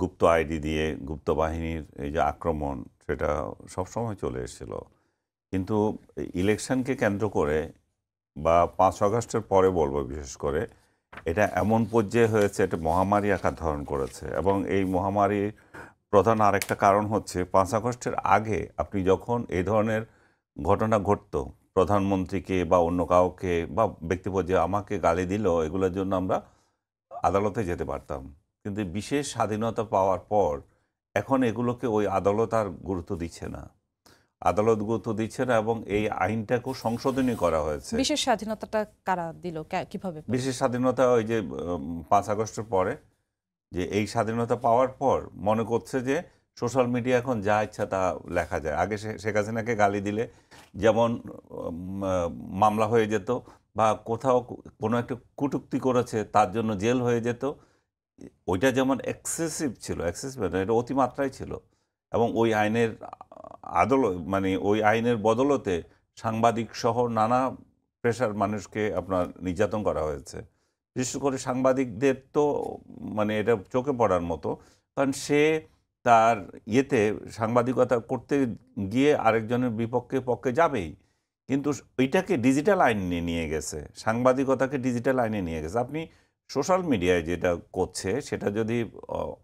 গুপ্ত ID দিয়ে গুপ্ত বাহিনীর এই যে আক্রমণ সেটা সবসময় চলে এসেছিল। কিন্তু ইলেকশনকে কেন্দ্র করে বা ৫ আগস্টের পরে বলবো বিশেষ করে এটা এমন পর্যায়ে হয়েছে, এটা মহামারী আকার ধারণ করেছে। এবং এই মহামারীর প্রধান আরেকটা কারণ হচ্ছে ৫ আগস্টের আগে আপনি যখন এই ধরনের ঘটনা ঘটতো, প্রধানমন্ত্রীকে বা অন্য কাউকে বা ব্যক্তি পর্যায়ে আমাকে গালি দিল, এগুলোর জন্য আমরা আদালতে যেতে পারতাম। কিন্তু বিশেষ স্বাধীনতা পাওয়ার পর এখন এগুলোকে ওই আদালত আর গুরুত্ব দিচ্ছে না, আদালত গুরুত্ব দিচ্ছে না এবং এই আইনটাকেও সংশোধনী করা হয়েছে। বিশেষ স্বাধীনতাটা কারা দিল, কিভাবে? বিশেষ স্বাধীনতা ওই যে ৫ আগস্টের পরে, যে এই স্বাধীনতা পাওয়ার পর মনে করছে যে সোশ্যাল মিডিয়া এখন যা ইচ্ছা তা লেখা যায়। আগে শেখ হাসিনাকে গালি দিলে যেমন মামলা হয়ে যেত বা কোথাও কোনো একটা কটূক্তি করেছে তার জন্য জেল হয়ে যেত, ওইটা যেমন এক্সেসিভ ছিল, এক্সেসিভ এটা অতিমাত্রায় ছিল। এবং ওই আইনের মানে ওই আইনের বদলতে সাংবাদিক সহ নানা পেশার মানুষকে আপনার নির্যাতন করা হয়েছে। বিশেষ করে সাংবাদিকদের তো মানে এটা চোখে পড়ার মতো, কারণ সে তার সাংবাদিকতা করতে গিয়ে আরেকজনের পক্ষে যাবেই, কিন্তু ওইটাকে ডিজিটাল আইনে নিয়ে গেছে, সাংবাদিকতাকে ডিজিটাল আইনে নিয়ে গেছে। আপনি সোশ্যাল মিডিয়ায় যেটা করছে সেটা যদি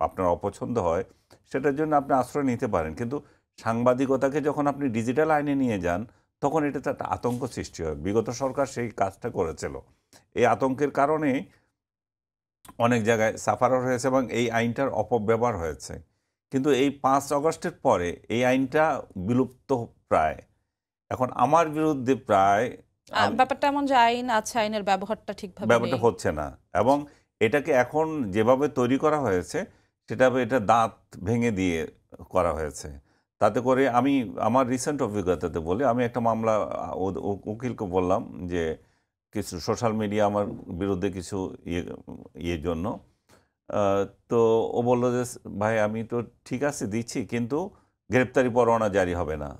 আপনার অপছন্দ হয় সেটার জন্য আপনি আশ্রয় নিতে পারেন, কিন্তু সাংবাদিকতাকে যখন আপনি ডিজিটাল আইনে নিয়ে যান তখন এটাতে একটা আতঙ্ক সৃষ্টি হয়। বিগত সরকার সেই কাজটা করেছিল। এই আতঙ্কের কারণে অনেক জায়গায় সাফারার হয়েছে এবং এই আইনটার অপব্যবহার হয়েছে। কিন্তু এই ৫ আগস্টের পরে এই আইনটা বিলুপ্ত প্রায়। এখন আমার বিরুদ্ধে প্রায় ব্যাপারটা এমন যে আইন আছে, আইনের ব্যবহারটা ঠিকভাবে হচ্ছে না। এবং এটাকে এখন যেভাবে তৈরি করা হয়েছে এটা দাঁত ভেঙে দিয়ে করা হয়েছে। তাতে করে আমার রিসেন্ট অভিজ্ঞতাতে বলি, আমি একটা মামলা উকিলকে বললাম যে কিছু সোশ্যাল মিডিয়া আমার বিরুদ্ধে কিছু ইয়ের জন্য, তো ও বললো যে ভাই আমি তো ঠিক আছে দিচ্ছি, কিন্তু গ্রেপ্তারি পরোয়ানা জারি হবে না।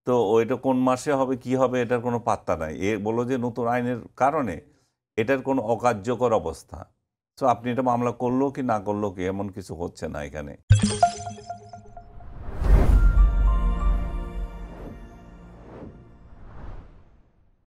তো ওইটা কোন মাসে হবে কি হবে এটার কোনো পাত্তা নাই। বললো যে নতুন আইনের কারণে এটার কোনো অকার্যকর অবস্থা। তো আপনি এটা মামলা করলো কি না করলো কি এমন কিছু হচ্ছে না এখানে।